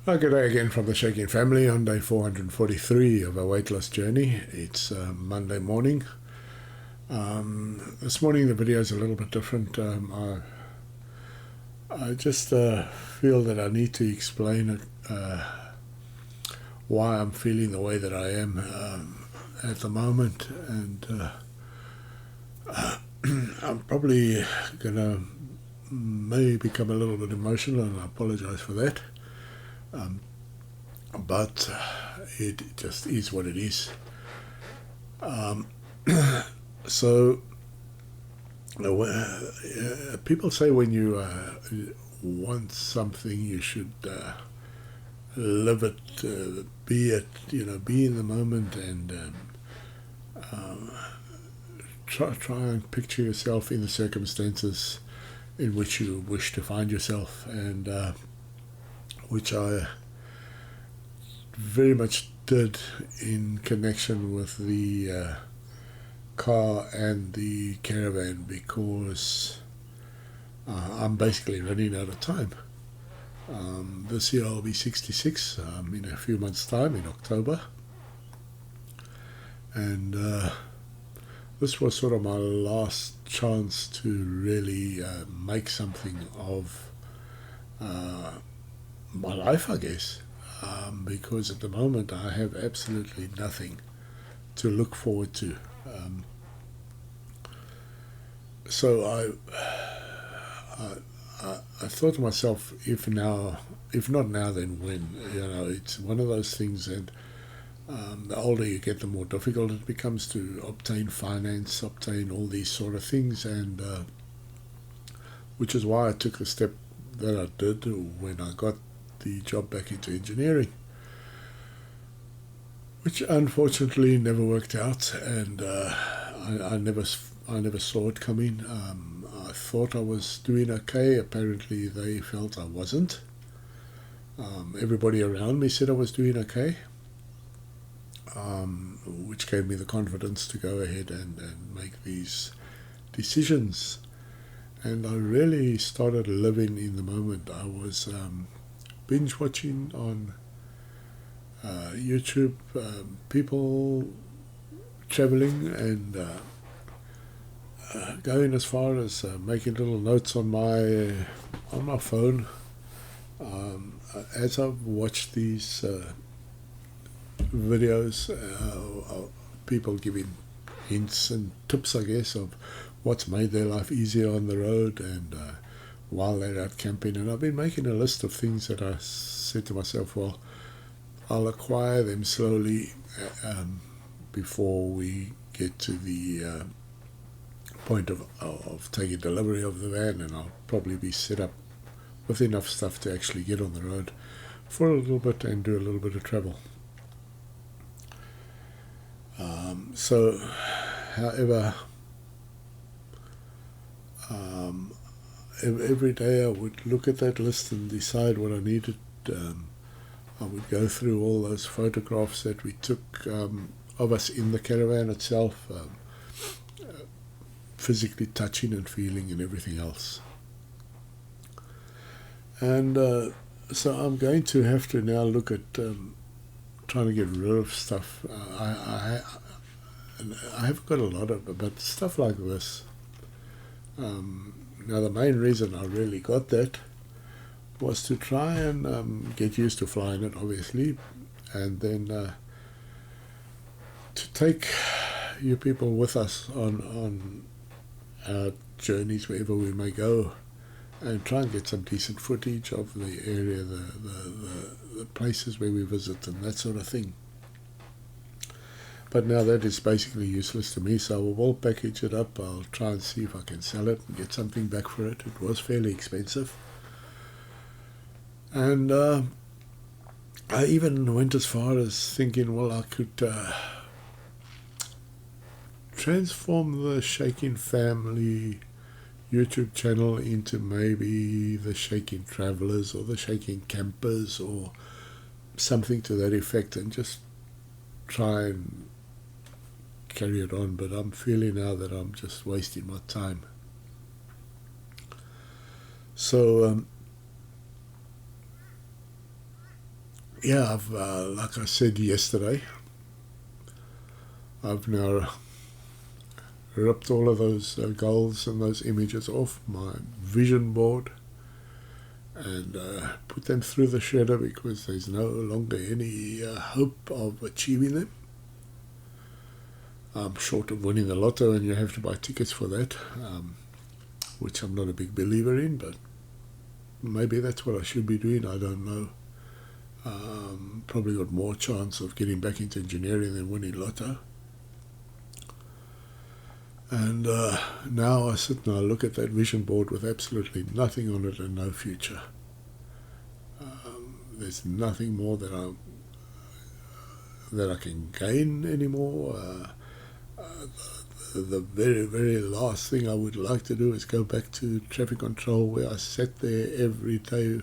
Good day again from the Shaking Family on day 443 of our weight loss journey. It's Monday morning. This morning the video is a little bit different. I just feel that I need to explain it, why I'm feeling the way that I am at the moment, and I'm probably gonna may become a little bit emotional, and I apologize for that. But it just is what it is. So people say when you want something, you should live it, be it, be in the moment, and try and picture yourself in the circumstances in which you wish to find yourself, and which I very much did in connection with the car and the caravan, because I'm basically running out of time. This year I'll be 66 in a few months' time, in October, and this was sort of my last chance to really make something of my life, I guess, because at the moment I have absolutely nothing to look forward to. So I thought to myself, if not now, then when? It's one of those things, and the older you get, the more difficult it becomes to obtain finance, obtain all these sort of things, and which is why I took the step that I did when I got the job back into engineering, which unfortunately never worked out, and I never saw it coming. I thought I was doing okay. Apparently they felt I wasn't. Everybody around me said I was doing okay, which gave me the confidence to go ahead and make these decisions. And I really started living in the moment. I was binge watching on YouTube, people traveling, and going as far as making little notes on my phone as I've watched these videos, people giving hints and tips, I guess, of what's made their life easier on the road and while they're out camping. And I've been making a list of things that I said to myself, well, I'll acquire them slowly before we get to the point of taking delivery of the van, and I'll probably be set up with enough stuff to actually get on the road for a little bit and do a little bit of travel. However, every day I would look at that list and decide what I needed. I would go through all those photographs that we took of us in the caravan itself, physically touching and feeling and everything else. And so I'm going to have to now look at trying to get rid of stuff. I have got a lot of it, but stuff like this. Now the main reason I really got that was to try and get used to flying it, obviously, and then to take you people with us on our journeys wherever we may go, and try and get some decent footage of the area, the places where we visit and that sort of thing. But now that is basically useless to me, so I will package it up. I'll try and see if I can sell it and get something back for it. It was fairly expensive. And I even went as far as thinking, well, I could transform the Shaking Family YouTube channel into maybe the Shaking Travelers or the Shaking Campers or something to that effect, and just try and carry it on. But I'm feeling now that I'm just wasting my time. So yeah, I've like I said yesterday, I've now ripped all of those goals and those images off my vision board and put them through the shredder because there's no longer any hope of achieving them. I'm short of winning the lotto, and you have to buy tickets for that, which I'm not a big believer in, but maybe that's what I should be doing. I don't know. Probably got more chance of getting back into engineering than winning lotto. And now I sit and I look at that vision board with absolutely nothing on it and no future. There's nothing more that I can gain anymore. The very, very last thing I would like to do is go back to traffic control, where I sat there every day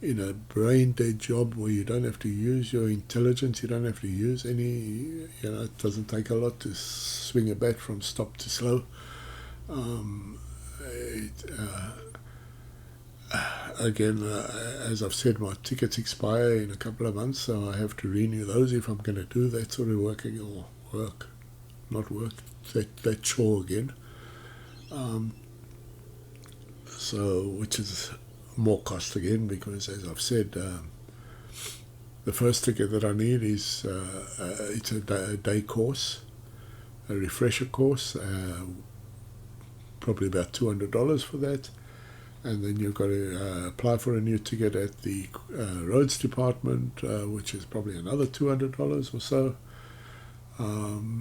in a brain-dead job where you don't have to use your intelligence, you don't have to use any, it doesn't take a lot to swing a bat from stop to slow. Again, as I've said, my tickets expire in a couple of months, so I have to renew those if I'm going to do that sort of working or that chore again. So, which is more cost again, because as I've said, the first ticket that I need is it's a day course, a refresher course, probably about $200 for that. And then you've got to apply for a new ticket at the roads department, which is probably another $200 or so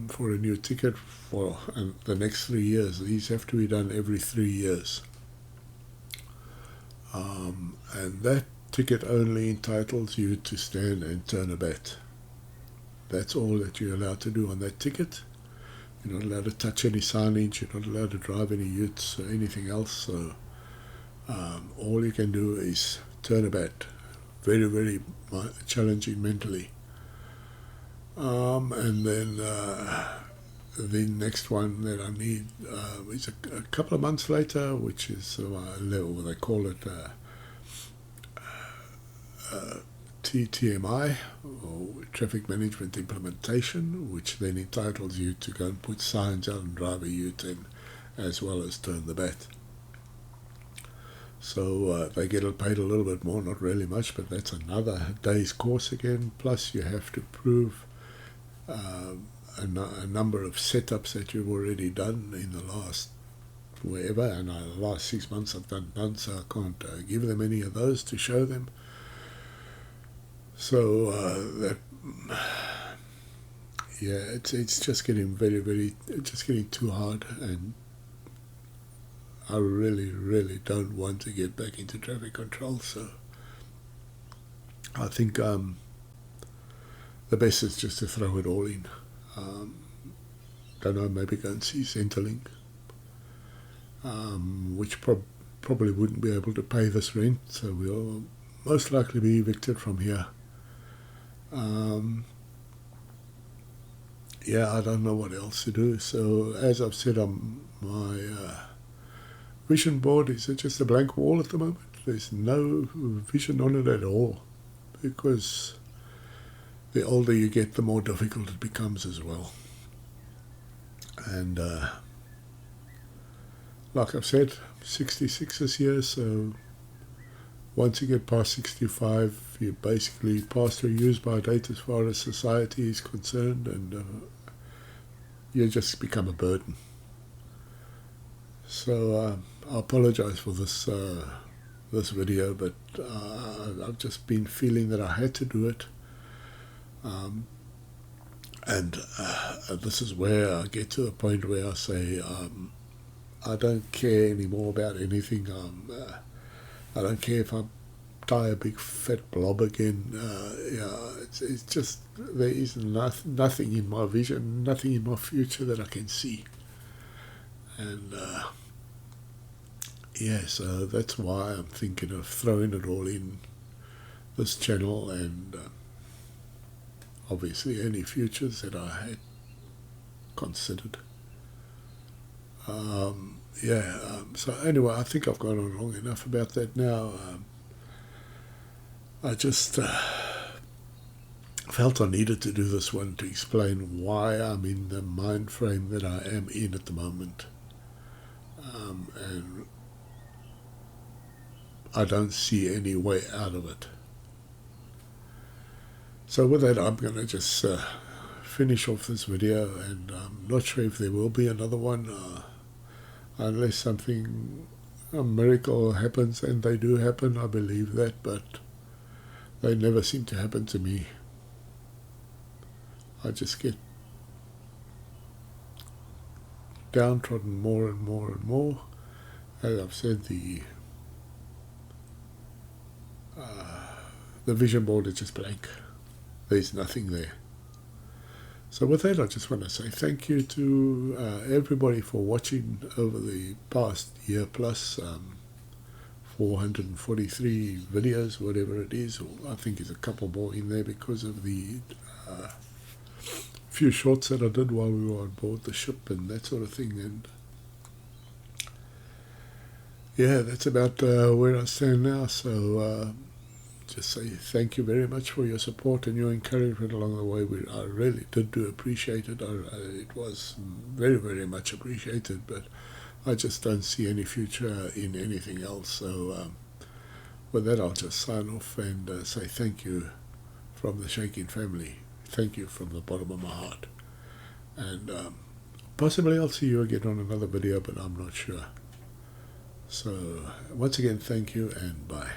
for a new ticket for the next 3 years. These have to be done every 3 years. And that ticket only entitles you to stand and turn a bat. That's all that you're allowed to do on that ticket. You're not allowed to touch any signage, you're not allowed to drive any utes or anything else. So all you can do is turn a bat. Very, very challenging mentally. And then the next one that I need is a couple of months later, which is level, they call it TMI, or Traffic Management Implementation, which then entitles you to go and put signs out and drive a U-turn as well as turn the bat. So they get paid a little bit more, not really much, but that's another day's course again. Plus you have to prove a number of setups that you've already done in the last wherever, and the last 6 months I've done none, so I can't give them any of those to show them. So it's just getting very, very, just getting too hard, and I really, really don't want to get back into traffic control. So I think the best is just to throw it all in. Don't know, maybe go and see Centrelink, which probably wouldn't be able to pay this rent, so we'll most likely be evicted from here. I don't know what else to do. So as I've said, my vision board is just a blank wall at the moment. There's no vision on it at all, because the older you get, the more difficult it becomes as well. And like I've said, 66 this year, so once you get past 65, you're basically past your use-by date as far as society is concerned, and you just become a burden. So I apologize for this video, but I've just been feeling that I had to do it. And this is where I get to the point where I say I don't care anymore about anything. I don't care if I die a big fat blob again. It's just there is nothing in my vision, nothing in my future that I can see. And so that's why I'm thinking of throwing it all in this channel, and obviously any futures that I had considered. So anyway, I think I've gone on long enough about that now. I just felt I needed to do this one to explain why I'm in the mind frame that I am in at the moment. And I don't see any way out of it. So with that, I'm going to just finish off this video, and I'm not sure if there will be another one unless something, a miracle happens, and they do happen, I believe that, but they never seem to happen to me. I just get downtrodden more and more and more. As I've said, the vision board is just blank. There's nothing there. So with that, I just want to say thank you to everybody for watching over the past year plus. 443 videos, whatever it is, or I think there's a couple more in there because of the few shorts that I did while we were on board the ship and that sort of thing. And yeah, that's about where I stand now. So just say thank you very much for your support and your encouragement along the way. I really did appreciate it. It was very, very much appreciated, but I just don't see any future in anything else. So with that, I'll just sign off and say thank you from the Shaking family. Thank you from the bottom of my heart. And possibly I'll see you again on another video, but I'm not sure. So once again, thank you and bye.